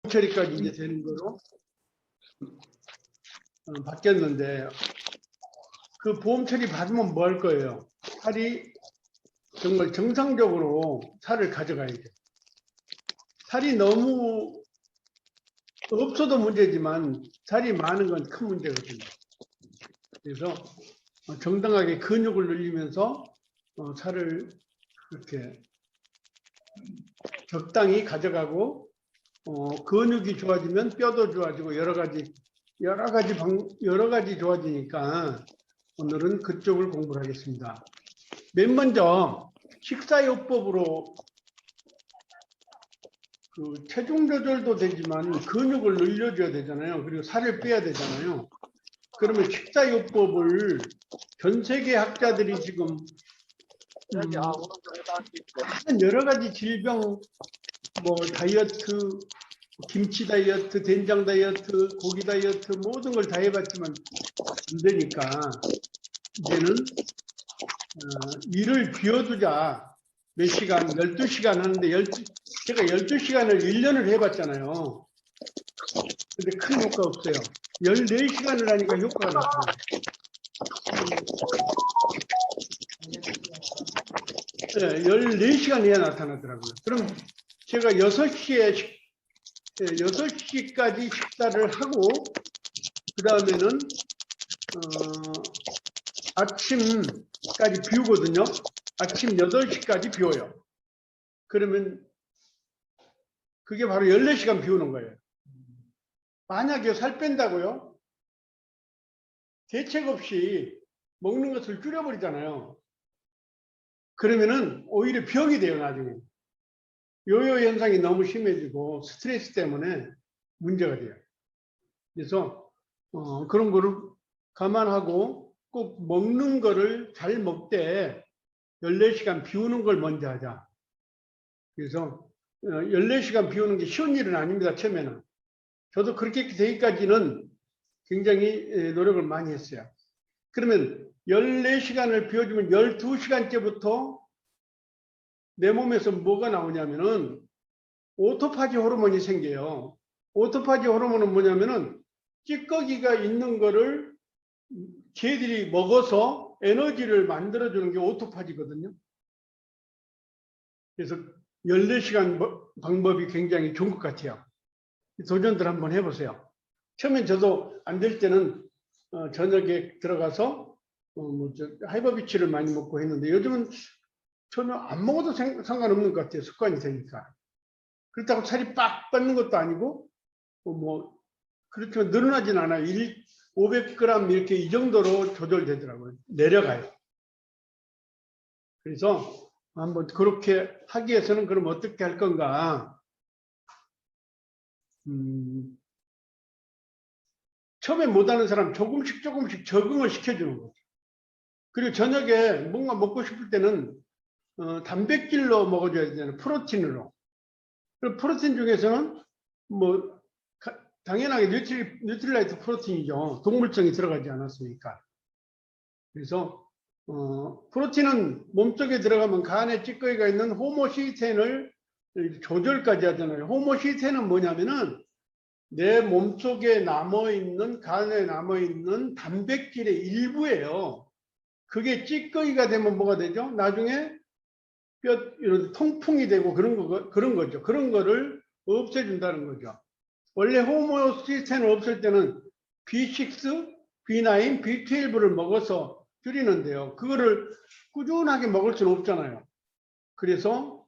처리까지 이제 되는 거로 바뀌었는데, 그 보험 처리 받으면 뭐 할 거예요? 살이 정말 정상적으로 살을 가져가야죠. 살이 너무 없어도 문제지만 살이 많은 건 큰 문제거든요. 그래서 정당하게 근육을 늘리면서 살을 그렇게 적당히 가져가고, 근육이 좋아지면 뼈도 좋아지고 여러 가지 좋아지니까 오늘은 그쪽을 공부를 하겠습니다. 맨 먼저 식사요법으로 그 체중 조절도 되지만 근육을 늘려줘야 되잖아요. 그리고 살을 빼야 되잖아요. 그러면 식사요법을 전 세계 학자들이 지금 여러 가지 질병, 뭐 다이어트, 김치 다이어트, 된장 다이어트, 고기 다이어트 모든 걸 다 해봤지만 안 되니까 이제는 일을 비워두자. 몇 시간, 12시간 하는데 제가 12시간을 1년을 해봤잖아요. 근데 큰 효과 없어요. 14시간을 하니까 효과가 나타나요. 14시간 해야 나타나더라고요. 그럼 제가 6시까지 식사를 하고, 그 다음에는 아침까지 비우거든요. 아침 8시까지 비워요. 그러면 그게 바로 14시간 비우는 거예요. 만약에 살 뺀다고요? 대책 없이 먹는 것을 줄여버리잖아요. 그러면은 오히려 병이 돼요, 나중에. 요요 현상이 너무 심해지고 스트레스 때문에 문제가 돼요. 그래서 그런 거를 감안하고 꼭 먹는 거를 잘 먹되 14시간 비우는 걸 먼저 하자. 그래서 14시간 비우는 게 쉬운 일은 아닙니다, 처음에는. 저도 그렇게 되기까지는 굉장히 노력을 많이 했어요. 그러면 14시간을 비워주면 12시간째부터 내 몸에서 뭐가 나오냐면은 오토파지 호르몬이 생겨요. 오토파지 호르몬은 뭐냐면은 찌꺼기가 있는 거를 개들이 먹어서 에너지를 만들어주는 게 오토파지거든요. 그래서 14시간 방법이 굉장히 좋은 것 같아요. 도전들 한번 해보세요. 처음엔 저도 안 될 때는 저녁에 들어가서 하이버비치를 많이 먹고 했는데 요즘은 전혀 안 먹어도 상관없는 것 같아요. 습관이 되니까. 그렇다고 살이 빡 빠는 것도 아니고 그렇지만 늘어나진 않아요. 500g 이렇게 이 정도로 조절되더라고요. 내려가요. 그래서 한번 그렇게 하기 위해서는 그럼 어떻게 할 건가? 처음에 못하는 사람 조금씩 적응을 시켜주는 거죠. 그리고 저녁에 뭔가 먹고 싶을 때는 단백질로 먹어줘야 되잖아요. 프로틴으로. 그리고 프로틴 중에서는 당연하게 뉴트릴라이트 프로틴이죠. 동물성이 들어가지 않았으니까. 그래서 프로틴은 몸속에 들어가면 간에 찌꺼기가 있는 호모시스텐을 조절까지 하잖아요. 호모시스텐은 뭐냐면은 내 몸속에 남아있는, 간에 남아있는 단백질의 일부예요. 그게 찌꺼기가 되면 뭐가 되죠? 나중에 이런 통풍이 되고 그런 거죠. 그런 거를 없애준다는 거죠. 원래 호모시스텐을 없앨 때는 B6, B9, B12를 먹어서 줄이는데요. 그거를 꾸준하게 먹을 수는 없잖아요. 그래서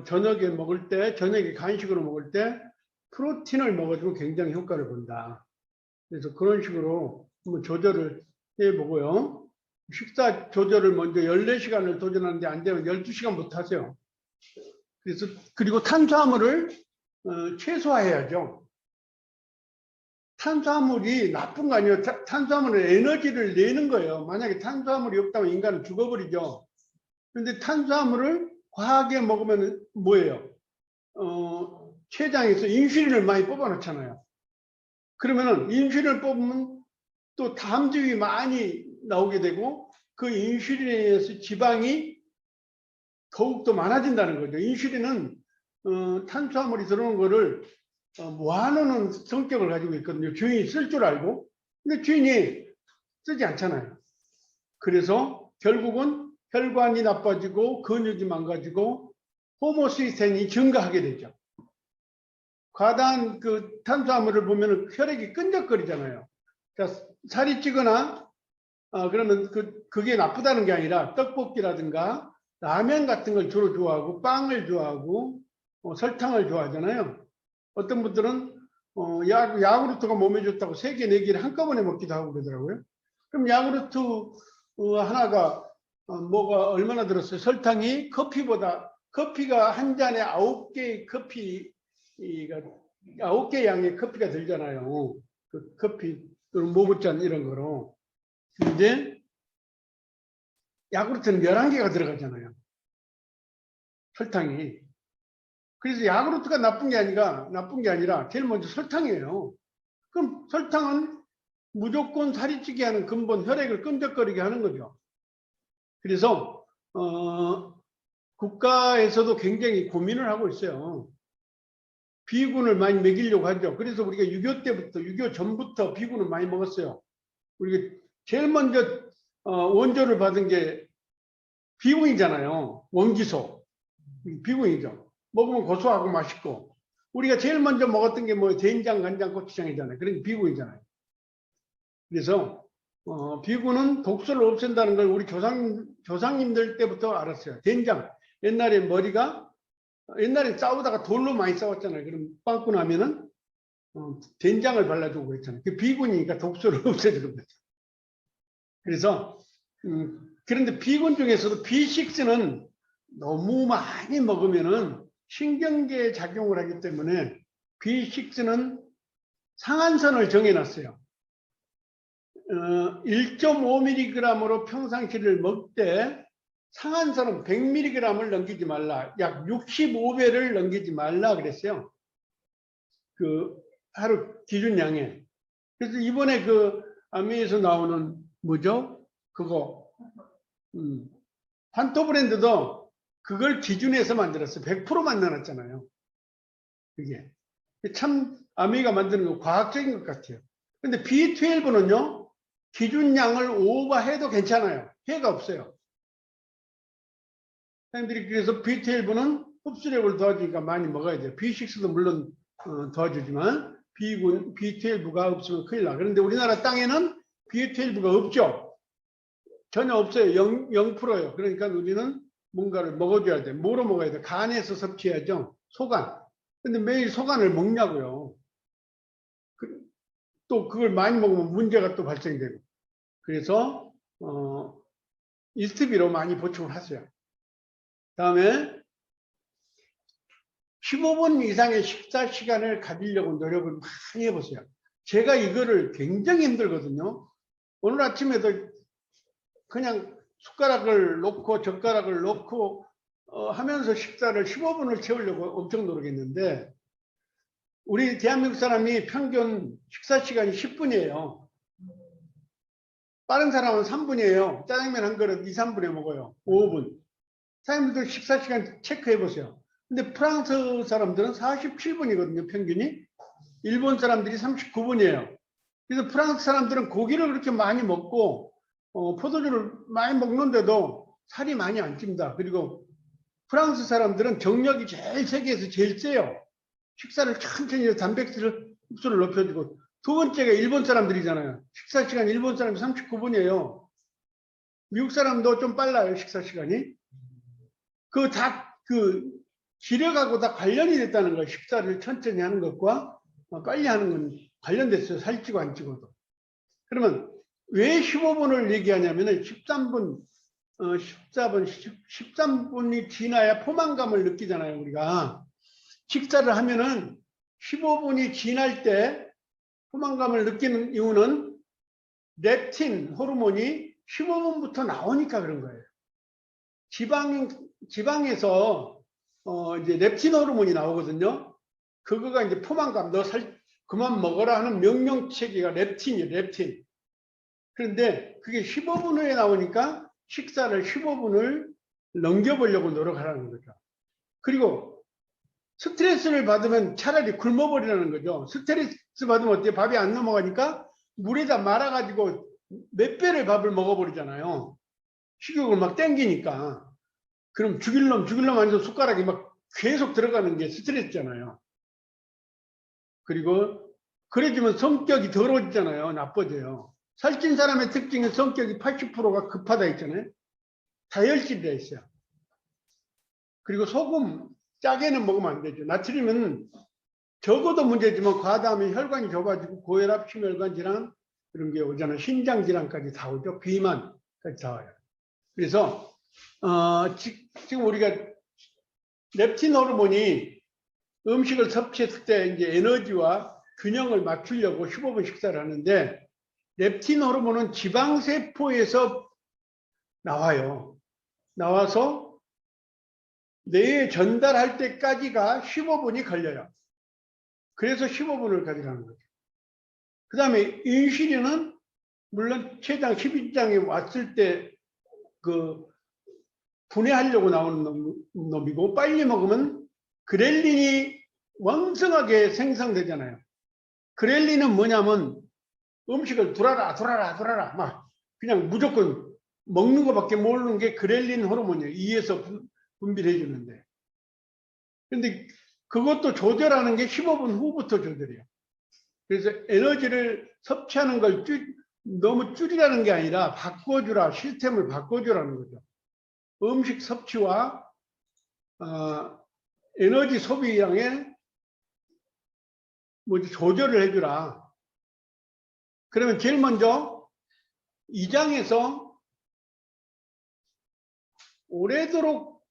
저녁에 간식으로 먹을 때 프로틴을 먹어주면 굉장히 효과를 본다. 그래서 그런 식으로 한번 조절을 해보고요. 식사 조절을 먼저 14시간을 도전하는데 안 되면 12시간부터 하세요. 그리고 탄수화물을 최소화해야죠. 탄수화물이 나쁜 거 아니에요. 탄수화물은 에너지를 내는 거예요. 만약에 탄수화물이 없다면 인간은 죽어버리죠. 그런데 탄수화물을 과하게 먹으면 뭐예요? 췌장에서 인슐린을 많이 뽑아놓잖아요. 그러면은 인슐린을 뽑으면 또 담즙이 많이 나오게 되고 그 인슐린에서 지방이 더욱더 많아진다는 거죠. 인슐린은 탄수화물이 들어오는 거를 모아놓는 성격을 가지고 있거든요. 주인이 쓸 줄 알고. 근데 주인이 쓰지 않잖아요. 그래서 결국은 혈관이 나빠지고 근육이 망가지고 호모시스텐이 증가하게 되죠. 과다한 그 탄수화물을 보면 혈액이 끈적거리잖아요. 그러니까 살이 찌거나 그러면 그게 나쁘다는 게 아니라 떡볶이라든가 라면 같은 걸 주로 좋아하고 빵을 좋아하고 설탕을 좋아하잖아요. 어떤 분들은 야구르트가 몸에 좋다고 3개, 4개를 한꺼번에 먹기도 하고 그러더라고요. 그럼 야구르트 하나가 뭐가 얼마나 들었어요? 설탕이 커피가 한 잔에 9개의 커피가 9개 양의 커피가 들잖아요. 그 커피 또는 모구잔 이런 거로. 근데 야구르트는 11개가 들어가잖아요. 설탕이. 그래서 야구르트가 나쁜 게 아니라 제일 먼저 설탕이에요. 그럼 설탕은 무조건 살이 찌게 하는 근본, 혈액을 끈적거리게 하는 거죠. 그래서 국가에서도 굉장히 고민을 하고 있어요. 비군을 많이 먹이려고 하죠. 그래서 우리가 6.25 전부터 비군을 많이 먹었어요. 우리가 제일 먼저 원조를 받은 게 비군이잖아요. 원기소. 비군이죠. 먹으면 고소하고 맛있고. 우리가 제일 먼저 먹었던 게 뭐 된장, 간장, 고추장이잖아요. 그러니까 비군이잖아요. 그래서 비군은 독소를 없앤다는 걸 우리 조상님들 때부터 알았어요. 된장. 옛날에 싸우다가 돌로 많이 싸웠잖아요. 그럼 빵꾸 나면은 된장을 발라주고 그랬잖아요. 그 비군이니까 독소를 없애주는 거죠. 그래서 그런데 비군 중에서도 B6는 너무 많이 먹으면은 신경계에 작용을 하기 때문에 B6는 상한선을 정해놨어요. 1.5mg으로 평상시를 먹되 상한선은 100mg을 넘기지 말라. 약 65배를 넘기지 말라 그랬어요. 그 하루 기준량에. 그래서 이번에 그 아메에서 나오는 뭐죠? 그거 판토 브랜드도 그걸 기준해서 만들었어요. 100% 만들었잖아요. 그게 참 아메가 만드는 거 과학적인 것 같아요. 근데 B12는요 기준량을 오버해도 괜찮아요. 해가 없어요. 사람들이 그래서 B12는 흡수력을 도와주니까 많이 먹어야 돼요. B6도 물론 도와주지만 B12가 없으면 큰일 나. 그런데 우리나라 땅에는 B12가 없죠. 전혀 없어요. 0%예요. 그러니까 우리는 뭔가를 먹어줘야 돼. 뭐로 먹어야 돼? 간에서 섭취해야죠. 소간. 근데 매일 소간을 먹냐고요. 또 그걸 많이 먹으면 문제가 또 발생되고. 그래서 이스트비로 많이 보충을 하세요. 다음에 15분 이상의 식사 시간을 가지려고 노력을 많이 해보세요. 제가 이거를 굉장히 힘들거든요. 오늘 아침에도 그냥 숟가락을 놓고 젓가락을 놓고 하면서 식사를 15분을 채우려고 엄청 노력했는데 우리 대한민국 사람이 평균 식사 시간이 10분이에요. 빠른 사람은 3분이에요. 짜장면 한 그릇 2, 3분에 먹어요. 5분. 사장님들 식사 시간 체크해 보세요. 근데 프랑스 사람들은 47분이거든요. 평균이. 일본 사람들이 39분이에요. 그래서 프랑스 사람들은 고기를 그렇게 많이 먹고 포도주를 많이 먹는데도 살이 많이 안 찝니다. 그리고 프랑스 사람들은 정력이 세계에서 제일 세요. 식사를 천천히 단백질 흡수를 높여주고 두 번째가 일본 사람들이잖아요. 식사 시간 일본 사람이 39분이에요. 미국 사람도 좀 빨라요. 식사 시간이. 기력하고 다 관련이 됐다는 거예요. 식사를 천천히 하는 것과 빨리 하는 건 관련됐어요. 살찌고 안 찌고도. 그러면 왜 15분을 얘기하냐면은 13분이 지나야 포만감을 느끼잖아요. 우리가. 식사를 하면은 15분이 지날 때 포만감을 느끼는 이유는 렙틴 호르몬이 15분부터 나오니까 그런 거예요. 지방에서 이제 렙틴 호르몬이 나오거든요. 그거가 이제 포만감, 너 그만 먹어라 하는 명령체계가 렙틴이에요, 렙틴. 그런데 그게 15분 후에 나오니까 식사를 15분을 넘겨보려고 노력하라는 거죠. 그리고 스트레스를 받으면 차라리 굶어버리라는 거죠. 스트레스 받으면 어때요? 밥이 안 넘어가니까 물에다 말아가지고 몇 배를 밥을 먹어버리잖아요. 식욕을 막 땡기니까. 그럼 죽일 놈 하면서 숟가락이 막 계속 들어가는 게 스트레스잖아요. 그리고 그래지면 성격이 더러워지잖아요. 나빠져요. 살찐 사람의 특징은 성격이 80%가 급하다 했잖아요. 다혈질이라 했어요. 그리고 소금 짜게는 먹으면 안 되죠. 나트륨은 적어도 문제지만 과다하면 혈관이 좁아지고 고혈압, 심혈관 질환 이런 게 오잖아요. 신장 질환까지 다 오죠. 비만까지 다 와요. 그래서 지금 우리가 렙틴 호르몬이 음식을 섭취했을 때 이제 에너지와 균형을 맞추려고 15분 식사를 하는데 렙틴 호르몬은 지방세포에서 나와요. 나와서 뇌에 전달할 때까지가 15분이 걸려요. 그래서 15분을 가지라는 거죠. 그 다음에 인슐린은 물론 췌장 12장에 왔을 때 그 분해하려고 나오는 놈이고 빨리 먹으면 그렐린이 왕성하게 생성되잖아요. 그렐린은 뭐냐면 음식을 두라라 막 그냥 무조건 먹는 것밖에 모르는 게 그렐린 호르몬이에요. 이에서 분비를 해주는데. 근데 그것도 조절하는 게 15분 후부터 조절해요. 그래서 에너지를 섭취하는 걸 너무 줄이라는 게 아니라 바꿔주라, 시스템을 바꿔주라는 거죠. 음식 섭취와 에너지 소비량에 조절을 해주라. 그러면 제일 먼저 이 장에서 오래도록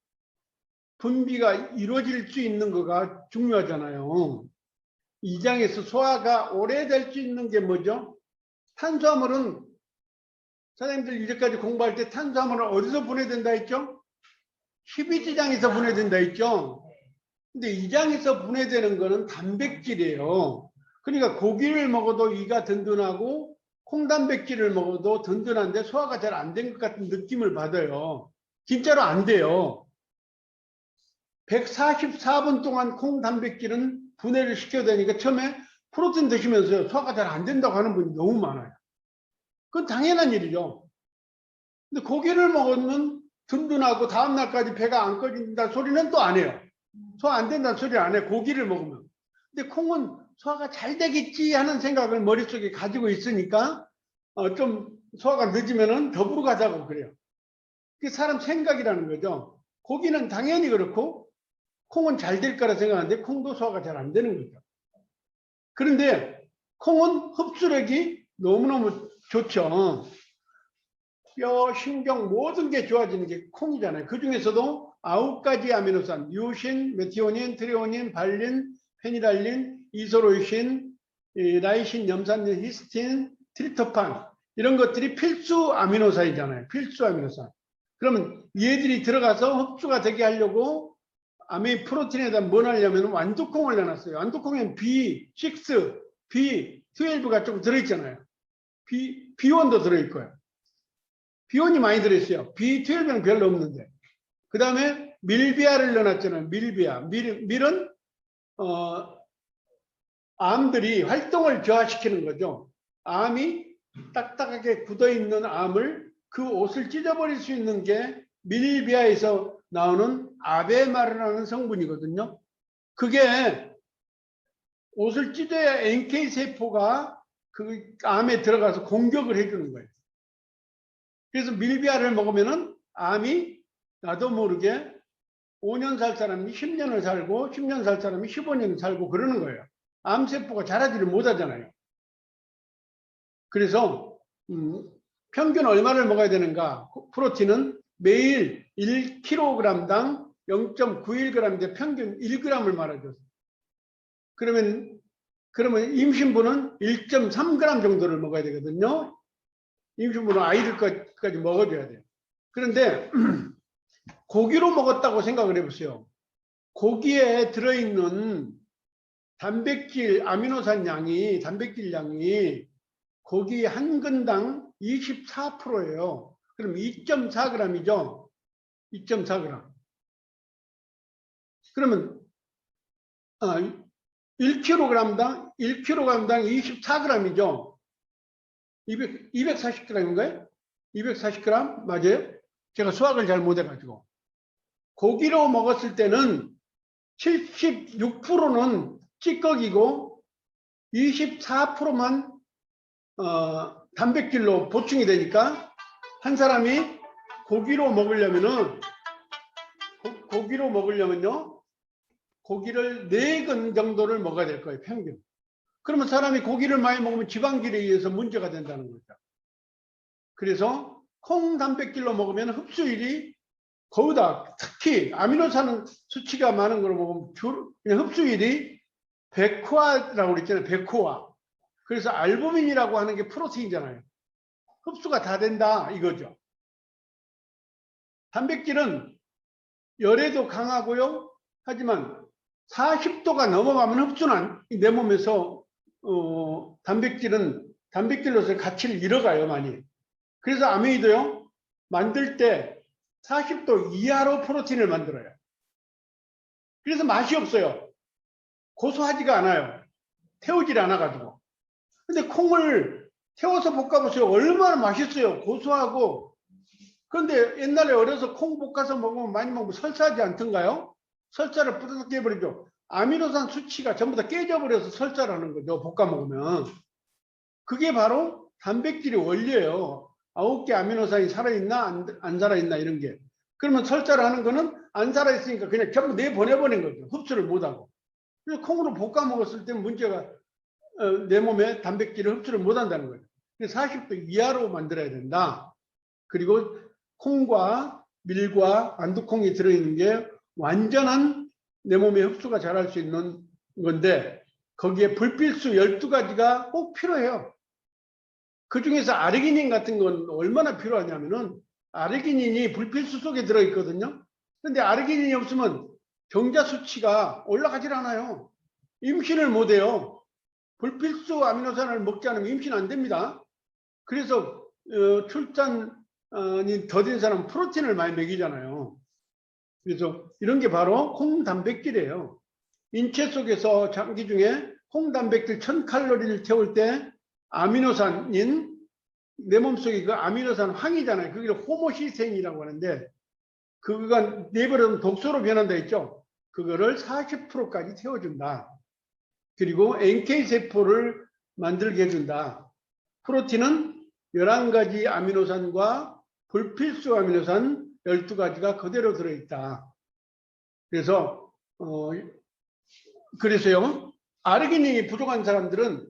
분비가 이루어질 수 있는 거가 중요하잖아요. 이 장에서 소화가 오래될 수 있는 게 뭐죠? 탄수화물은 선생님들 이제까지 공부할 때 탄수화물은 어디서 분해된다 했죠? 12지장에서 분해된다 했죠? 근데 이 장에서 분해되는 거는 단백질이에요. 그러니까 고기를 먹어도 이가 든든하고 콩단백질을 먹어도 든든한데 소화가 잘 안 된 것 같은 느낌을 받아요. 진짜로 안 돼요. 144분 동안 콩단백질은 분해를 시켜야 되니까 처음에 프로틴 드시면서 소화가 잘 안 된다고 하는 분이 너무 많아요. 그건 당연한 일이죠. 근데 고기를 먹으면 든든하고 다음날까지 배가 안 꺼진다 소리는 또 안 해요. 소화 안 된다는 소리 안 해. 고기를 먹으면. 근데 콩은 소화가 잘 되겠지 하는 생각을 머릿속에 가지고 있으니까 좀 소화가 늦으면은 더불어 가자고 그래요. 그게 사람 생각이라는 거죠. 고기는 당연히 그렇고 콩은 잘 될 거라 생각하는데 콩도 소화가 잘 안 되는 거죠. 그런데 콩은 흡수력이 너무너무 좋죠. 뼈, 신경 모든 게 좋아지는 게 콩이잖아요. 그 중에서도 9가지 아미노산, 유신, 메티오닌, 트리오닌, 발린, 페니랄린, 이소로이신, 라이신, 염산린, 히스틴, 트립토판 이런 것들이 필수 아미노산이잖아요. 필수 아미노산. 그러면 얘들이 들어가서 흡수가 되게 하려고 아미 프로틴에다 뭘 하려면 완두콩을 넣어놨어요. 완두콩엔 B6, B12가 조금 들어있잖아요. B1도 들어있고요. 비온이 많이 들어있어요. B12는 별로 없는데. 그 다음에 밀비아를 넣어놨잖아요. 밀은 암들이 활동을 저하시키는 거죠. 암이 딱딱하게 굳어있는 암을 그 옷을 찢어버릴 수 있는 게 밀비아에서 나오는 아베마르라는 성분이거든요. 그게 옷을 찢어야 NK세포가 그 암에 들어가서 공격을 해주는 거예요. 그래서 밀비아를 먹으면은 암이 나도 모르게 5년 살 사람이 10년을 살고 10년 살 사람이 15년을 살고 그러는 거예요. 암세포가 자라지를 못하잖아요. 그래서 평균 얼마를 먹어야 되는가? 프로틴은 매일 1kg당 0.91g인데 평균 1g을 말하죠. 그러면 임신부는 1.3g 정도를 먹어야 되거든요. 임신부는 아이들까지 먹어줘야 돼요. 그런데 고기로 먹었다고 생각을 해보세요. 고기에 들어있는 단백질, 아미노산 양이, 단백질 양이 고기 한 근당 24%예요. 그럼 2.4g이죠. 2.4g. 그러면 1kg당 24g이죠. 240g인가요? 240g 맞아요? 제가 수학을 잘 못해가지고. 고기로 먹었을 때는 76%는 찌꺼기고 24%만 단백질로 보충이 되니까 한 사람이 고기로 먹으려면요 고기를 4근 정도를 먹어야 될 거예요, 평균. 그러면 사람이 고기를 많이 먹으면 지방질에 의해서 문제가 된다는 거죠. 그래서 콩 단백질로 먹으면 흡수율이 거기다 특히 아미노산 수치가 많은 걸 먹으면 흡수율이 100호화라고 그랬잖아요. 100호화. 그래서 알부민이라고 하는 게 프로테인이잖아요. 흡수가 다 된다 이거죠. 단백질은 열에도 강하고요. 하지만 40도가 넘어가면 흡수는 내 몸에서 단백질로서의 가치를 잃어가요, 많이. 그래서 아메이도요, 만들 때 40도 이하로 프로틴을 만들어요. 그래서 맛이 없어요. 고소하지가 않아요. 태우질 않아가지고. 근데 콩을 태워서 볶아보세요. 얼마나 맛있어요. 고소하고. 그런데 옛날에 어려서 콩 볶아서 먹으면 많이 먹으면 설사하지 않던가요? 설사를 뿌듯 깨버리죠. 아미노산 수치가 전부 다 깨져버려서 설사라는 거죠. 볶아 먹으면. 그게 바로 단백질의 원리예요. 9개 아미노산이 살아있나 안 살아있나 이런 게. 그러면 설사를 하는 거는 안 살아있으니까 그냥 전부 내보내버린 거죠. 흡수를 못하고. 그래서 콩으로 볶아 먹었을 때 문제가 내 몸에 단백질을 흡수를 못한다는 거예요. 그래서 40도 이하로 만들어야 된다. 그리고 콩과 밀과 안두콩이 들어있는 게 완전한 내 몸에 흡수가 잘할 수 있는 건데 거기에 불필수 12가지가 꼭 필요해요. 그 중에서 아르기닌 같은 건 얼마나 필요하냐면은 아르기닌이 불필수 속에 들어있거든요. 그런데 아르기닌이 없으면 경자 수치가 올라가질 않아요. 임신을 못해요. 불필수 아미노산을 먹지 않으면 임신 안 됩니다. 그래서 출산이 더딘 사람은 프로틴을 많이 먹이잖아요. 그래서 이런 게 바로 콩 단백질이에요. 인체 속에서 장기 중에 콩 단백질 1000칼로리를 태울 때 아미노산인 내 몸속에 그 아미노산 황이잖아요. 그게 호모시스테인이라고 하는데 그거가 내버려두면 독소로 변한다 했죠. 그거를 40%까지 태워준다. 그리고 NK세포를 만들게 해준다. 프로틴은 11가지 아미노산과 불필수 아미노산 12가지가 그대로 들어있다. 그래서 그래서요. 아르기닌이 부족한 사람들은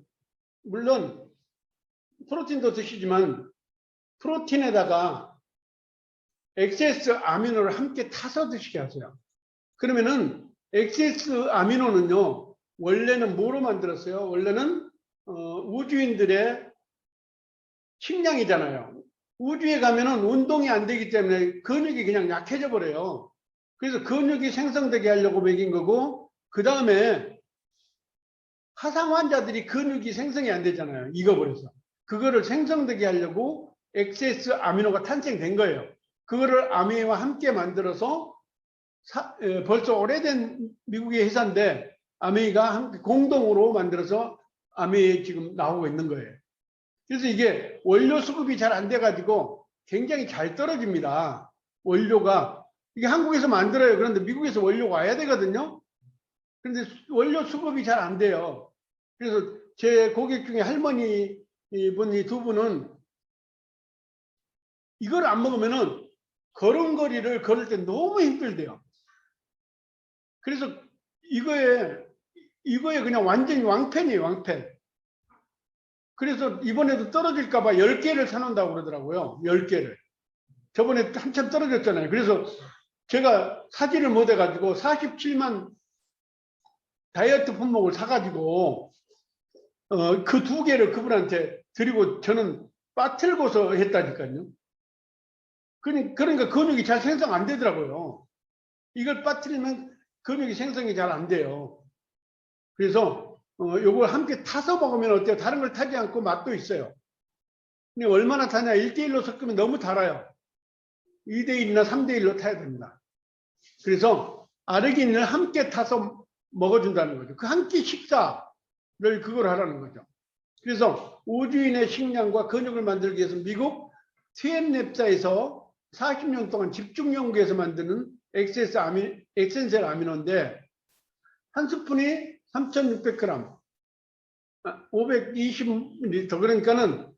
물론 프로틴도 드시지만 프로틴에다가 엑세스 아미노를 함께 타서 드시게 하세요. 그러면은 엑세스 아미노는요. 원래는 뭐로 만들었어요? 원래는 우주인들의 식량이잖아요. 우주에 가면은 운동이 안 되기 때문에 근육이 그냥 약해져 버려요. 그래서 근육이 생성되게 하려고 먹인 거고 그 다음에 화상 환자들이 근육이 생성이 안 되잖아요. 익어버려서. 그거를 생성되게 하려고 엑세스 아미노가 탄생된 거예요. 그거를 아미와 함께 만들어서 벌써 오래된 미국의 회사인데 아메이가 함께 공동으로 만들어서 아메이에 지금 나오고 있는 거예요. 그래서 이게 원료 수급이 잘 안 돼가지고 굉장히 잘 떨어집니다. 원료가 이게 한국에서 만들어요. 그런데 미국에서 원료가 와야 되거든요. 그런데 원료 수급이 잘 안 돼요. 그래서 제 고객 중에 할머니 분이 2분은 이걸 안 먹으면은 걸음걸이를 걸을 때 너무 힘들대요. 그래서 이거에 그냥 완전히 왕팬이에요, 왕팬. 그래서 이번에도 떨어질까봐 10개를 사놓는다고 그러더라고요. 10개를. 저번에 한참 떨어졌잖아요. 그래서 제가 사지를 못해가지고 47만 다이어트 품목을 사가지고 그 2개를 그분한테 드리고 저는 빠틀고서 했다니까요. 그러니까 근육이 잘 생성 안 되더라고요. 이걸 빠뜨리면 근육이 생성이 잘 안 돼요. 그래서 요걸 함께 타서 먹으면 어때요? 다른 걸 타지 않고 맛도 있어요. 근데 얼마나 타냐? 1대1로 섞으면 너무 달아요. 2대1이나 3대1로 타야 됩니다. 그래서 아르기닌을 함께 타서 먹어준다는 거죠. 그 한 끼 식사를 그걸 하라는 거죠. 그래서 우주인의 식량과 근육을 만들기 위해서 미국 TN랩사에서 40년 동안 집중 연구해서 만드는 엑센셀 아미노인데 한 스푼이 3,600g, 520ml, 그러니까는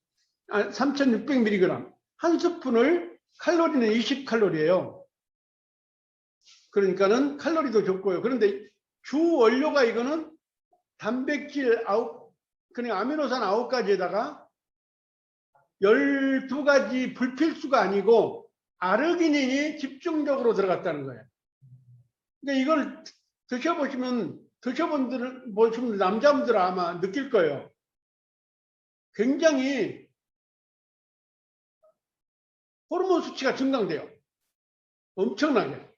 3,600mg. 한 스푼을 칼로리는 20칼로리예요. 그러니까는 칼로리도 적고요. 그런데 주 원료가 이거는 단백질 9, 그러니까 아미노산 9가지에다가 12가지 불필수가 아니고 아르기닌이 집중적으로 들어갔다는 거예요. 그러니까 이걸 드셔보시면 남자분들 아마 느낄 거예요. 굉장히 호르몬 수치가 증강돼요. 엄청나게.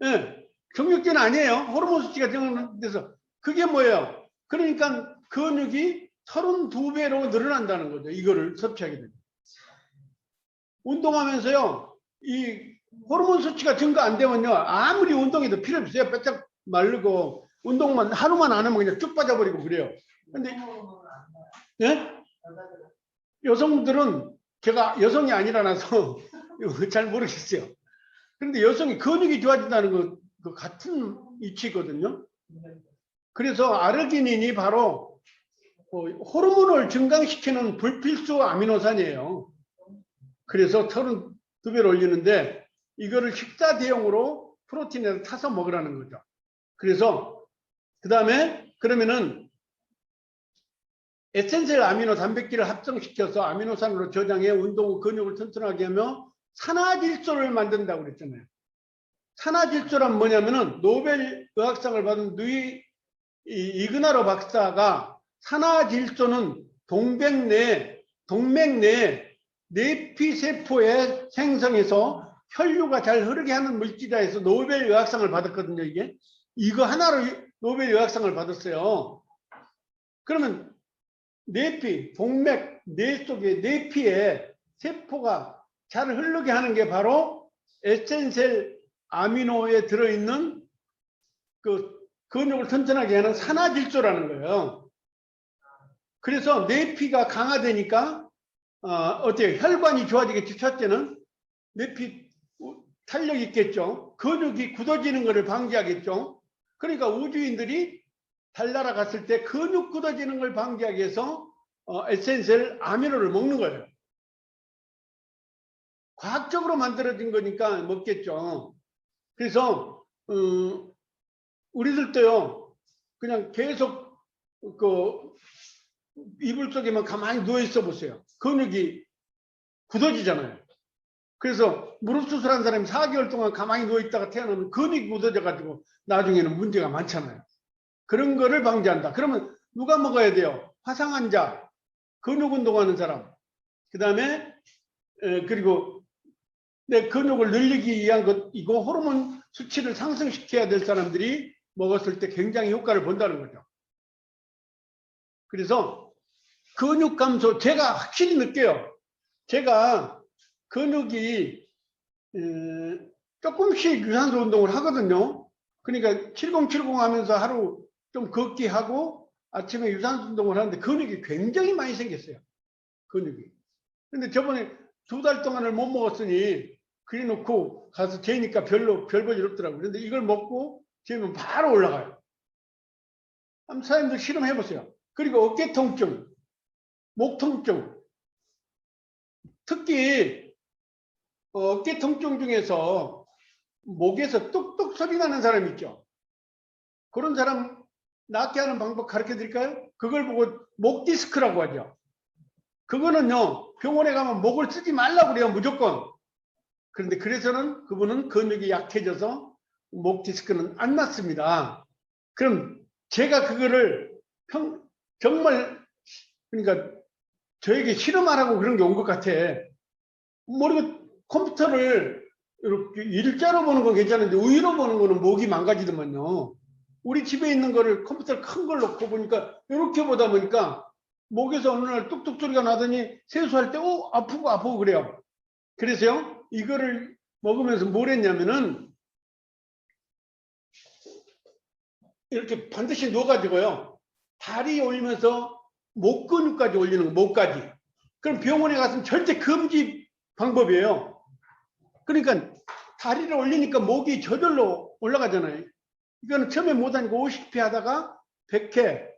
네, 정력제는 아니에요. 호르몬 수치가 증강돼서. 그게 뭐예요? 그러니까 근육이 32배로 늘어난다는 거죠. 이거를 섭취하게 되면. 운동하면서요, 이 호르몬 수치가 증가 안 되면요, 아무리 운동해도 필요 없어요. 바짝 마르고, 운동만, 하루만 안 하면 그냥 쭉 빠져버리고 그래요. 근데, 예? 여성들은 제가 여성이 아니라서 잘 모르겠어요. 그런데 여성이 근육이 좋아진다는 거, 그 같은 이치거든요. 그래서 아르기닌이 바로 호르몬을 증강시키는 불필수 아미노산이에요. 그래서 32배를 올리는데 이거를 식사 대용으로 프로틴에 타서 먹으라는 거죠. 그래서 그 다음에 그러면은 에센셜 아미노 단백질을 합성시켜서 아미노산으로 저장해 운동 후 근육을 튼튼하게 하며 산화질소를 만든다고 그랬잖아요. 산화질소란 뭐냐면은 노벨 의학상을 받은 누이 이그나로 박사가 산화질소는 동맥 내 내피세포에 생성해서 혈류가 잘 흐르게 하는 물질이라 해서 노벨 의학상을 받았거든요. 이거 하나로 노벨 의학상을 받았어요. 그러면 내피, 동맥, 뇌 속에 내피에 세포가 잘 흐르게 하는 게 바로 에센셜 아미노에 들어있는 그 근육을 튼튼하게 하는 산화질소라는 거예요. 그래서 내피가 강화되니까 어떻게 혈관이 좋아지겠죠. 첫째는 내피 탄력이 있겠죠. 근육이 굳어지는 것을 방지하겠죠. 그러니까 우주인들이 달나라 갔을 때 근육 굳어지는 걸 방지하기 위해서 에센셜 아미노를 먹는 거예요. 과학적으로 만들어진 거니까 먹겠죠. 그래서 우리들도요, 그냥 계속 그 이불 속에만 가만히 누워 있어 보세요. 근육이 굳어지잖아요. 그래서 무릎 수술한 사람이 4개월 동안 가만히 누워 있다가 태어나면 근육이 굳어져 가지고 나중에는 문제가 많잖아요. 그런 거를 방지한다. 그러면 누가 먹어야 돼요? 화상 환자, 근육 운동하는 사람, 그 다음에 그리고 내 근육을 늘리기 위한 것, 이거 호르몬 수치를 상승시켜야 될 사람들이 먹었을 때 굉장히 효과를 본다는 거죠. 그래서 근육 감소, 제가 확실히 느껴요. 제가 근육이 조금씩 유산소 운동을 하거든요. 그러니까 7070 하면서 하루 좀 걷기 하고 아침에 유산소 운동을 하는데 근육이 굉장히 많이 생겼어요. 근육이. 근데 저번에 2달 동안을 못 먹었으니 그래 놓고 가서 재니까 별 볼일 없더라고요. 그런데 이걸 먹고 재면 바로 올라가요. 한번 사람들 실험해 보세요. 그리고 어깨 통증, 목 통증, 특히 어깨 통증 중에서 목에서 뚝뚝 소리 나는 사람 있죠. 그런 사람 낫게 하는 방법 가르쳐 드릴까요? 그걸 보고 목 디스크라고 하죠. 그거는요, 병원에 가면 목을 쓰지 말라고 그래요, 무조건. 그런데 그래서는 그분은 근육이 약해져서 목 디스크는 안 났습니다. 그럼 제가 그거를 정말, 그러니까 저에게 실험하라고 그런 게 온 것 같아. 모르고 컴퓨터를 이렇게 일자로 보는 건 괜찮은데 우위로 보는 거는 목이 망가지더만요. 우리 집에 있는 거를 컴퓨터를 큰 걸 놓고 보니까 이렇게 보다 보니까 목에서 어느 날 뚝뚝 소리가 나더니 세수할 때 아프고 그래요. 그래서요, 이거를 먹으면서 뭘 했냐면은 이렇게 반드시 누워가지고요. 다리 올리면서 목 근육까지 올리는 거, 목까지. 그럼 병원에 가서는 절대 금지 방법이에요. 그러니까 다리를 올리니까 목이 저절로 올라가잖아요. 이거는 처음에 못하니까 50회 하다가 100회,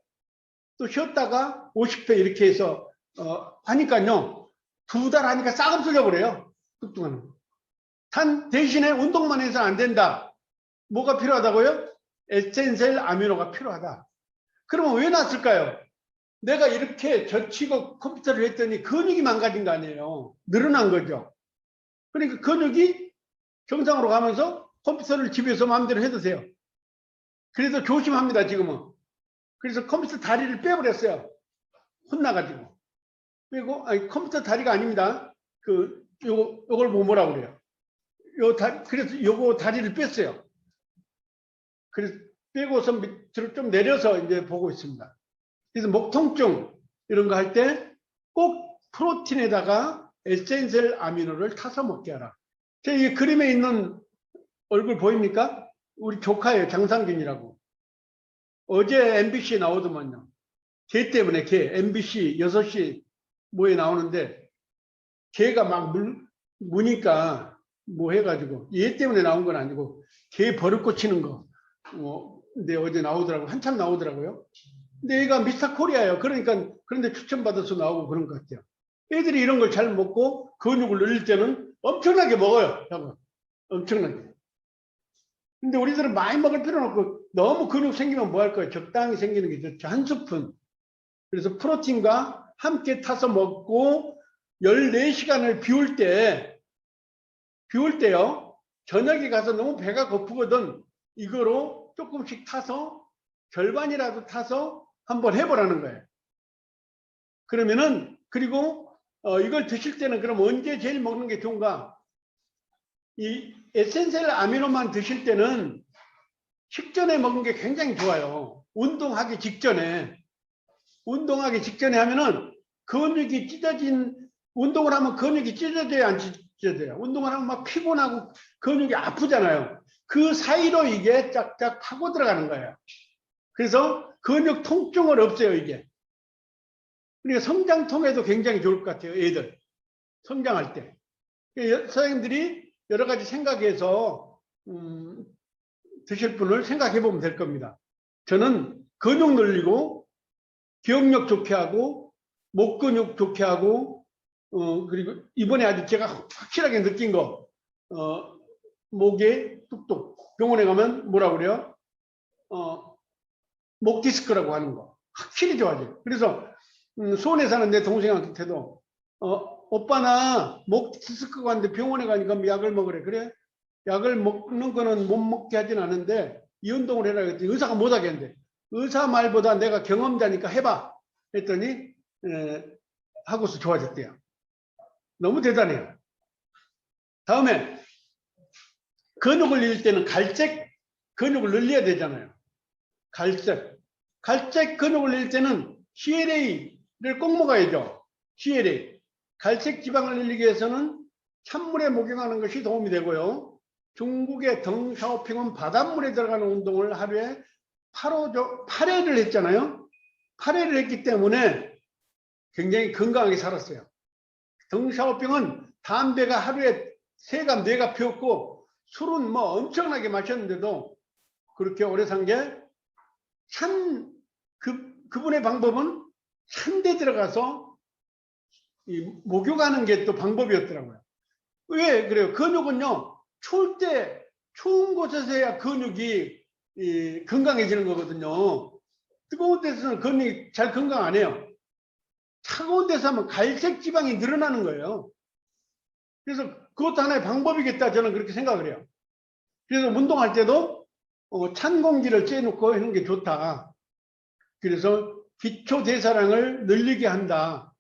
또 쉬었다가 50회 이렇게 해서 하니까요. 2달 하니까 싹 없어져 버려요. 뚱뚱하는 거. 단 대신에 운동만 해서는 안 된다. 뭐가 필요하다고요? 에센셀 아미노가 필요하다. 그러면 왜 났을까요? 내가 이렇게 젖히고 컴퓨터를 했더니 근육이 망가진 거 아니에요. 늘어난 거죠. 그러니까 근육이 정상으로 가면서 컴퓨터를 집에서 마음대로 해도 돼요. 그래서 조심합니다, 지금은. 그래서 컴퓨터 다리를 빼버렸어요. 혼나가지고. 그리고, 아니, 컴퓨터 다리가 아닙니다. 요걸 보고 뭐라고 그래요? 그래서 요거 다리를 뺐어요. 그래서 빼고서 밑으로 좀 내려서 이제 보고 있습니다. 그래서 목 통증 이런 거 할 때 꼭 프로틴에다가 에센셜 아미노를 타서 먹게 하라. 이 그림에 있는 얼굴 보입니까? 우리 조카예요. 장상균이라고. 어제 MBC에 나오더만요. 걔 때문에 MBC 6시 뭐에 나오는데 걔가 막 무니까 뭐 해가지고 얘 때문에 나온 건 아니고 걔 버릇 고치는 거. 근데 어제 나오더라고. 한참 나오더라고요. 근데 얘가 미스터 코리아예요. 그러니까 그런데 추천받아서 나오고 그런 것 같아요. 애들이 이런 걸 잘 먹고 근육을 늘릴 때는 엄청나게 먹어요. 엄청나게. 근데 우리들은 많이 먹을 필요는 없고 너무 근육 생기면 뭐 할 거예요? 적당히 생기는 게 좋죠. 한 스푼. 그래서 프로틴과 함께 타서 먹고 14시간을 비울 때요. 저녁에 가서 너무 배가 고프거든. 이거로 조금씩 타서 절반이라도 타서 한번 해보라는 거예요. 그러면은 그리고 이걸 드실 때는 그럼 언제 제일 먹는 게 좋은가? 이 에센셜 아미노만 드실 때는 식전에 먹는 게 굉장히 좋아요. 운동하기 직전에 하면은 근육이 찢어진 운동을 하면 근육이 찢어져야 안 찢어져요. 운동을 하면 막 피곤하고 근육이 아프잖아요. 그 사이로 이게 쫙쫙 파고 들어가는 거예요. 그래서 근육 통증을 없애요, 이게. 그러니까 성장통에도 굉장히 좋을 것 같아요, 애들. 성장할 때. 선생님들이 여러 가지 생각해서 드실 분을 생각해 보면 될 겁니다. 저는 근육 늘리고 기억력 좋게 하고 목 근육 좋게 하고 그리고 이번에 아주 제가 확실하게 느낀 거 목에 뚝뚝 병원에 가면 뭐라 그래요? 목 디스크라고 하는 거 확실히 좋아져요. 그래서 수원에 사는 내 동생한테도 오빠 나 목 디스크가 왔는데 병원에 가니까 약을 먹으래. 그래? 약을 먹는 거는 못 먹게 하진 않은데 이 운동을 해라 그랬더니 의사가 못 하겠는데 의사 말보다 내가 경험자니까 해봐 했더니 하고서 좋아졌대요. 너무 대단해요. 다음에 근육을 늘릴 때는 갈색 근육을 늘려야 되잖아요. 갈색 근육을 늘릴 때는 CLA를 꼭 먹어야죠. CLA 갈색 지방을 늘리기 위해서는 찬물에 목욕하는 것이 도움이 되고요. 중국의 덩샤오핑은 바닷물에 들어가는 운동을 하루에 8회를 했잖아요. 8회를 했기 때문에 굉장히 건강하게 살았어요. 덩샤오핑은 담배가 하루에 3갑 4갑 피웠고 술은 뭐 엄청나게 마셨는데도 그렇게 오래 산 게 그분의 방법은 산대 들어가서 목욕하는 게 또 방법이었더라고요. 왜 그래요? 근육은요 추울 때 추운 곳에서 해야 근육이 건강해지는 거거든요. 뜨거운 데서는 근육이 잘 건강 안 해요. 차가운 데서 하면 갈색 지방이 늘어나는 거예요. 그래서 그것도 하나의 방법이겠다 저는 그렇게 생각을 해요. 그래서 운동할 때도 찬 공기를 쬐놓고 하는 게 좋다. 그래서 기초 대사량을 늘리게 한다.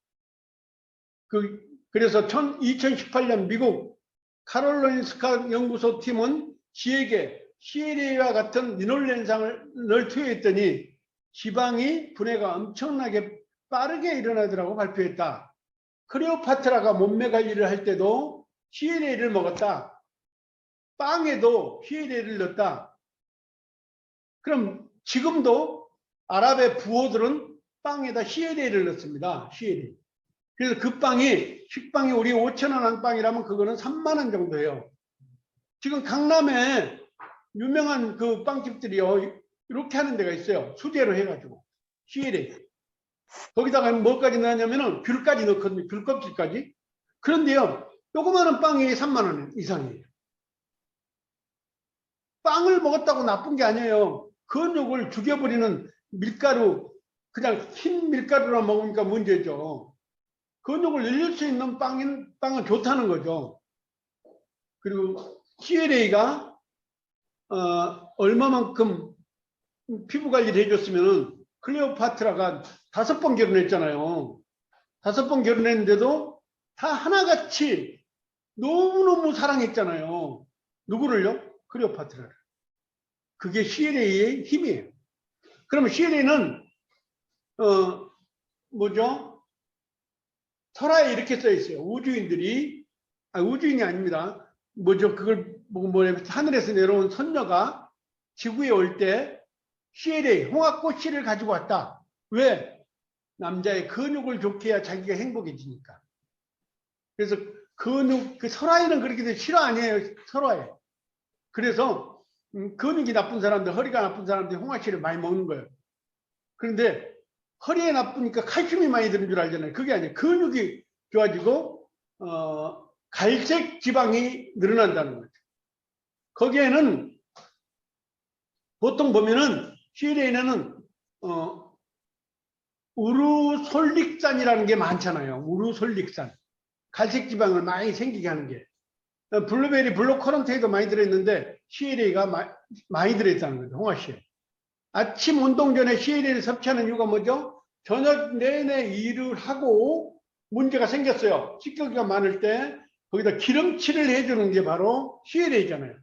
그래서 2018년 미국 카롤린스카 연구소 팀은 지에게 CLA와 같은 리놀 현상을 투여했더니 지방이 분해가 엄청나게 빠르게 일어나더라고 발표했다. 클레오파트라가 몸매 관리를 할 때도 CLA를 먹었다. 빵에도 CLA를 넣었다. 그럼 지금도 아랍의 부호들은 빵에다 CLA를 넣습니다. CLA. 그래서 그 빵이 식빵이 우리 5,000원 한 빵이라면 그거는 3만 원 정도예요. 지금 강남에 유명한 그 빵집들이요 이렇게 하는 데가 있어요. 수제로 해가지고 CLA. 거기다가 뭐까지 넣냐면은 귤까지 넣거든요. 귤 껍질까지. 그런데요, 조그마한 빵이 3만 원 이상이에요. 빵을 먹었다고 나쁜 게 아니에요. 근육을 죽여버리는 밀가루, 그냥 흰 밀가루로 먹으니까 문제죠. 근육을 늘릴 수 있는 빵은 좋다는 거죠. 그리고 CLA가 얼마만큼 피부 관리를 해줬으면은 클레오파트라가 5번 결혼했잖아요. 5번 결혼했는데도 다 하나같이 너무너무 사랑했잖아요. 누구를요? 클레오파트라를. 그게 CLA의 힘이에요. 그러면 CLA는 뭐죠? 설화에 이렇게 써 있어요. 우주인들이 우주인이 아닙니다. 뭐죠? 그걸 뭐냐 하늘에서 내려온 선녀가 지구에 올 때 CLA 홍합꽃 씨를 가지고 왔다. 왜? 남자의 근육을 좋게 해야 자기가 행복해지니까. 그래서 근육 그 설화에는 그렇게 싫어 아니에요. 설화에. 그래서 근육이 나쁜 사람들, 허리가 나쁜 사람들이 홍합씨를 많이 먹는 거예요. 그런데 허리에 나쁘니까 칼슘이 많이 드는 줄 알잖아요. 그게 아니에요. 근육이 좋아지고 갈색 지방이 늘어난다는 거죠. 거기에는 보통 보면은 CLA에는 우루솔릭산이라는 게 많잖아요. 우루솔릭산. 갈색 지방을 많이 생기게 하는 게. 블루베리, 블루커런트에도 많이 들어있는데 CLA가 많이 들어있다는 거죠. 홍합씨에. 아침 운동 전에 CLA를 섭취하는 이유가 뭐죠? 저녁 내내 일을 하고 문제가 생겼어요. 찌꺼기가 많을 때 거기다 기름칠을 해주는 게 바로 CLA잖아요.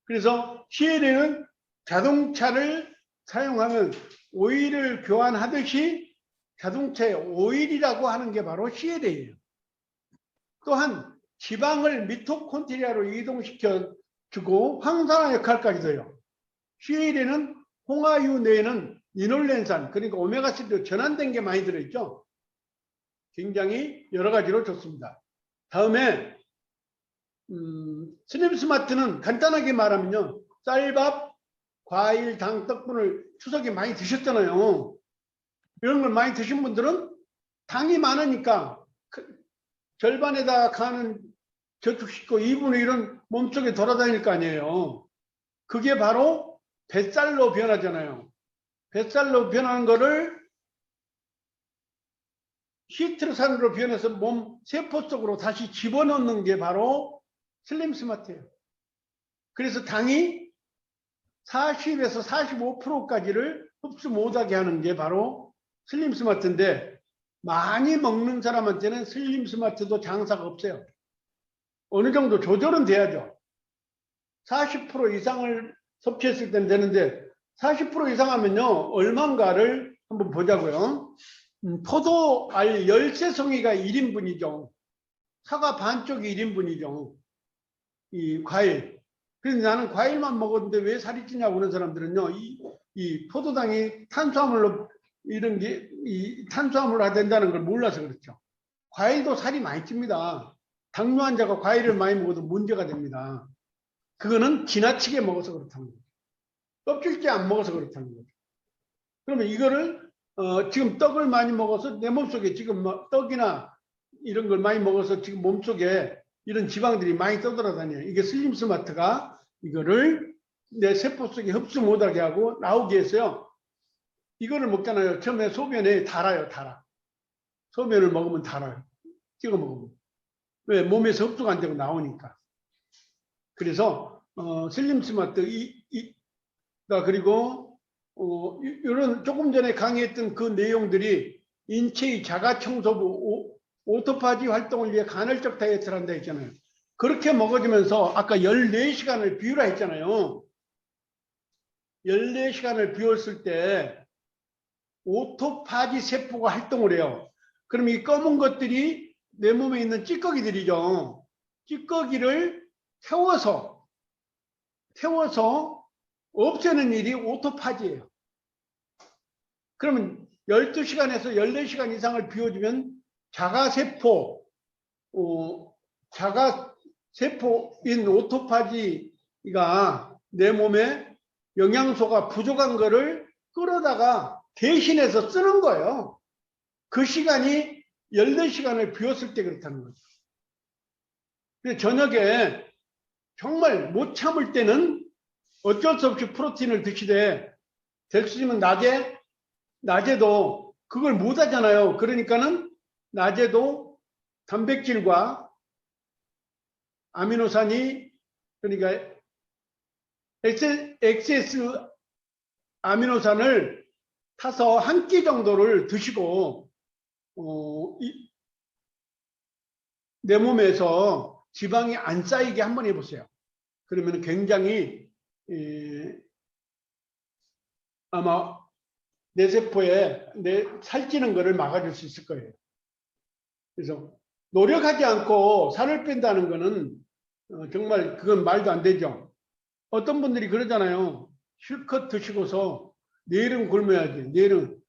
그래서 CLA는 자동차를 사용하면 오일을 교환하듯이 자동차의 오일이라고 하는 게 바로 CLA예요. 또한 지방을 미토콘드리아로 이동시켜 주고 항산화 역할까지도 해요. CLA는 홍화유 내에는 리놀렌산, 그러니까 오메가3도 전환된 게 많이 들어있죠. 굉장히 여러 가지로 좋습니다. 다음에 슬림 스마트는 간단하게 말하면요, 쌀밥, 과일, 당, 떡분을 추석에 많이 드셨잖아요. 이런 걸 많이 드신 분들은 당이 많으니까 절반에다 가는 저축시키고 2분의 1은 몸속에 돌아다닐 거 아니에요. 그게 바로 뱃살로 변하잖아요. 뱃살로 변하는 거를 히트르산으로 변해서 몸 세포 속으로 다시 집어넣는 게 바로 슬림 스마트예요. 그래서 당이 40에서 45%까지를 흡수 못하게 하는 게 바로 슬림 스마트인데, 많이 먹는 사람한테는 슬림 스마트도 장사가 없어요. 어느 정도 조절은 돼야죠. 40% 이상을 섭취했을 때는 되는데 40% 이상 하면요 얼마인가를 한번 보자고요. 포도 알 13송이가 1인분이죠. 사과 반쪽이 1인분이죠. 이 과일. 그래서 나는 과일만 먹었는데 왜 살이 찌냐고 그런 사람들은요, 이 포도당이 탄수화물로 이런 게 이 탄수화물화 된다는 걸 몰라서 그렇죠. 과일도 살이 많이 찝니다. 당뇨 환자가 과일을 많이 먹어도 문제가 됩니다. 그거는 지나치게 먹어서 그렇다는 거죠. 껍질째 안 먹어서 그렇다는 거죠. 그러면 이거를 지금 떡을 많이 먹어서 내 몸속에 지금 뭐 떡이나 이런 걸 많이 먹어서 지금 몸속에 이런 지방들이 많이 떠돌아다녀요. 이게 슬림 스마트가 이거를 내 세포 속에 흡수 못하게 하고 나오게 해서요. 이거를 먹잖아요. 처음에 소변에 달아요. 달아. 소변을 먹으면 달아요. 찍어 먹으면. 왜? 몸에서 흡수가 안 되고 나오니까. 그래서 슬림 스마트 그리고 이런 조금 전에 강의했던 그 내용들이 인체의 자가 청소부 오토파지 활동을 위해 간헐적 다이어트를 한다 했잖아요. 그렇게 먹어주면서 아까 14시간을 비우라 했잖아요. 14시간을 비웠을 때 오토파지 세포가 활동을 해요. 그럼 이 검은 것들이 내 몸에 있는 찌꺼기들이죠. 찌꺼기를 태워서 없애는 일이 오토파지예요. 그러면 12시간에서 14시간 이상을 비워주면 자가세포인 오토파지가 내 몸에 영양소가 부족한 거를 끌어다가 대신해서 쓰는 거예요. 그 시간이 14시간을 비웠을 때 그렇다는 거죠. 저녁에 정말 못 참을 때는 어쩔 수 없이 프로틴을 드시되 될 수 있으면 낮에도 그걸 못 하잖아요. 그러니까는 낮에도 단백질과 아미노산이 그러니까 엑세스 아미노산을 타서 한 끼 정도를 드시고 내 몸에서 지방이 안 쌓이게 한번 해보세요. 그러면 굉장히 아마 내 세포에 살찌는 것을 막아줄 수 있을 거예요. 그래서 노력하지 않고 살을 뺀다는 것은 정말 그건 말도 안 되죠. 어떤 분들이 그러잖아요. 실컷 드시고서 내일은 굶어야지. 내일은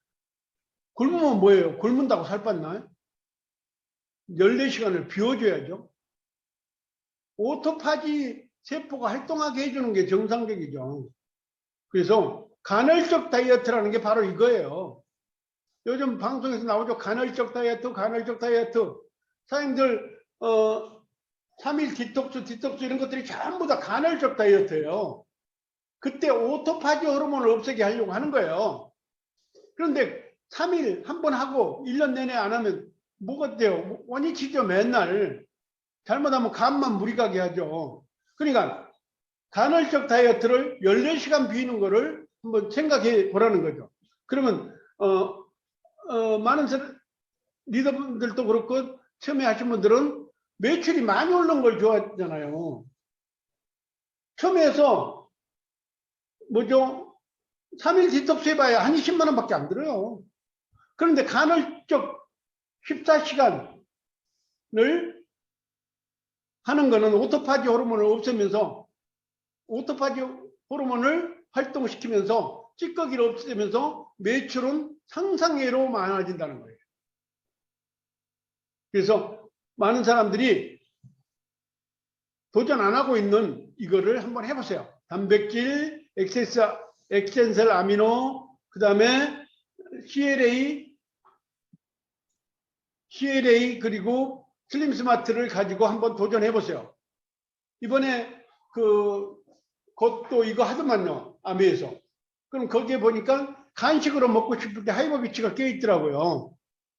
굶으면 뭐예요? 굶는다고 살 뺐나요? 14시간을 비워줘야죠. 오토파지 세포가 활동하게 해주는 게 정상적이죠. 그래서 간헐적 다이어트라는 게 바로 이거예요. 요즘 방송에서 나오죠. 간헐적 다이어트, 간헐적 다이어트. 사람들 3일 디톡스 이런 것들이 전부 다 간헐적 다이어트예요. 그때 오토파지 호르몬을 없애게 하려고 하는 거예요. 그런데 3일 한 번 하고 1년 내내 안 하면 뭐가 돼요? 원위치죠. 맨날. 잘못하면 간만 무리 가게 하죠. 그러니까 간헐적 다이어트를 14시간 비우는 거를 한번 생각해 보라는 거죠. 그러면 많은 리더분들도 그렇고 처음에 하신 분들은 매출이 많이 오른 걸 좋아하잖아요. 처음에 해서 뭐죠? 3일 디톡스 해봐야 한 20만 원밖에 안 들어요. 그런데 간헐적 14시간을 하는 거는 오토파지 호르몬을 없애면서 오토파지 호르몬을 활동시키면서 찌꺼기를 없애면서 매출은 상상외로 많아진다는 거예요. 그래서 많은 사람들이 도전 안 하고 있는 이거를 한번 해보세요. 단백질, 엑센셀 아미노, 그 다음에 CLA 그리고 슬림 스마트를 가지고 한번 도전해 보세요. 이번에 그것도 이거 하더만요. 아메에서. 그럼 거기에 보니까 간식으로 먹고 싶을 때 하이버비치가 껴 있더라고요.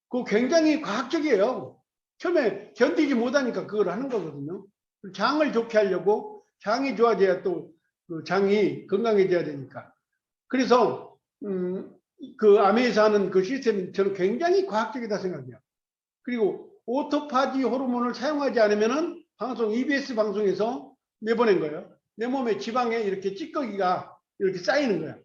그거 굉장히 과학적이에요. 처음에 견디지 못하니까 그걸 하는 거거든요. 장을 좋게 하려고 장이 좋아져야 또 그 장이 건강해져야 되니까. 그래서 그 아메에서 하는 그 시스템이 저는 굉장히 과학적이다 생각해요. 그리고 오토파지 호르몬을 사용하지 않으면은 EBS 방송에서 내보낸 거예요. 내 몸에 지방에 이렇게 찌꺼기가 이렇게 쌓이는 거예요.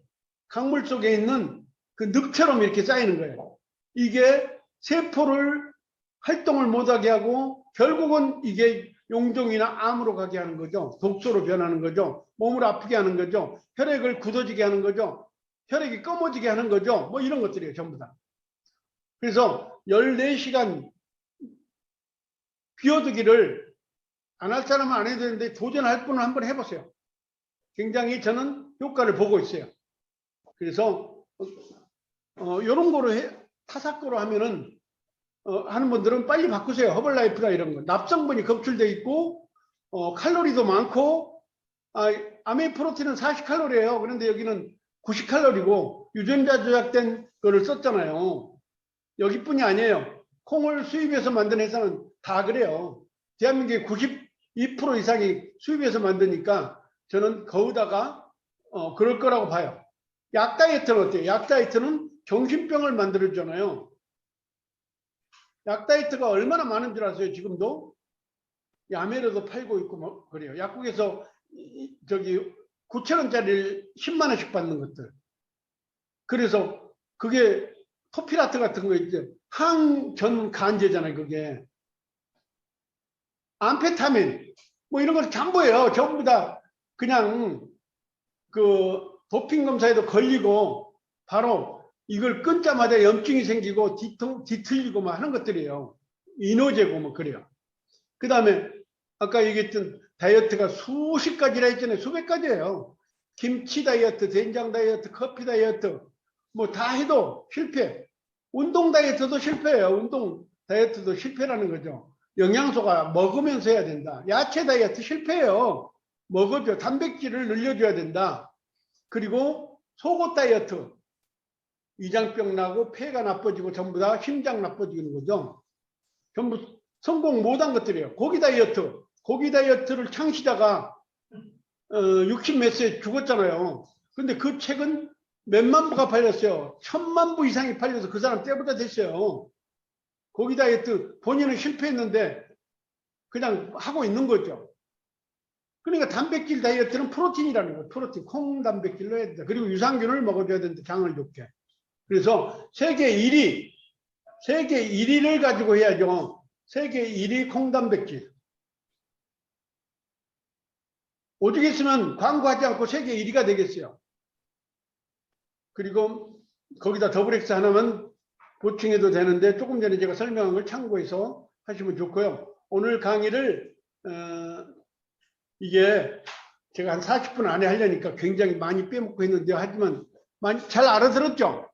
강물 속에 있는 그 늪처럼 이렇게 쌓이는 거예요. 이게 세포를 활동을 못하게 하고 결국은 이게 용종이나 암으로 가게 하는 거죠. 독소로 변하는 거죠. 몸을 아프게 하는 거죠. 혈액을 굳어지게 하는 거죠. 혈액이 검어지게 하는 거죠. 뭐 이런 것들이에요. 전부 다. 그래서 14시간 비워두기를 안 할 사람은 안 해도 되는데 도전할 분은 한번 해보세요. 굉장히 저는 효과를 보고 있어요. 그래서 이런 거로 타사거로 하면은 하는 분들은 빨리 바꾸세요. 허벌라이프나 이런 거. 납성분이 검출되어 있고 칼로리도 많고 아메 프로틴은 40칼로리예요. 그런데 여기는 90칼로리고 유전자 조작된 거를 썼잖아요. 여기뿐이 아니에요. 콩을 수입해서 만든 회사는 다 그래요. 대한민국의 92% 이상이 수입해서 만드니까 저는 거기다가 그럴 거라고 봐요. 약 다이어트는 어때요? 약 다이어트는 정신병을 만들어주잖아요. 약 다이어트가 얼마나 많은 줄 아세요? 지금도 야매로도 팔고 있고 뭐 그래요. 약국에서 저기 9,000원짜리 10만 원씩 받는 것들. 그래서 그게 토피라트 같은 거 있죠. 항전간제잖아요. 그게 암페타민 뭐 이런 걸 전부예요. 전부 다 그냥 그 도핑 검사에도 걸리고 바로 이걸 끊자마자 염증이 생기고 뒤틀리고 막 하는 것들이에요. 인후제고 뭐 그래요. 그 다음에 아까 얘기했던 다이어트가 수십 가지라 했잖아요. 수백 가지예요. 김치 다이어트, 된장 다이어트, 커피 다이어트 뭐 다 해도 실패. 운동 다이어트도 실패예요. 운동 다이어트도 실패라는 거죠. 영양소가 먹으면서 해야 된다. 야채 다이어트 실패예요. 먹어줘. 단백질을 늘려줘야 된다. 그리고 속옷 다이어트. 위장병 나고 폐가 나빠지고 전부 다 심장 나빠지는 거죠. 전부 성공 못한 것들이에요. 고기 다이어트. 고기 다이어트를 창시자가 60 몇 세 죽었잖아요. 근데 그 책은 몇만 부가 팔렸어요. 1000만 부 이상이 팔려서 그 사람 때보다 됐어요. 고기 다이어트 본인은 실패했는데 그냥 하고 있는 거죠. 그러니까 단백질 다이어트는 프로틴이라는 거예요. 프로틴, 콩 단백질로 해야 된다. 그리고 유산균을 먹어줘야 된다. 장을 좋게. 그래서 세계 1위를 가지고 해야죠. 세계 1위 콩단백질. 오죽했으면 광고하지 않고 세계 1위가 되겠어요. 그리고 거기다 더블엑스 하나만 보충해도 되는데 조금 전에 제가 설명한 걸 참고해서 하시면 좋고요. 오늘 강의를 이게 제가 한 40분 안에 하려니까 굉장히 많이 빼먹고 했는데요. 하지만 많이 잘 알아들었죠?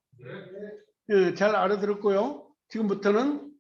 네, 잘 알아들었고요. 지금부터는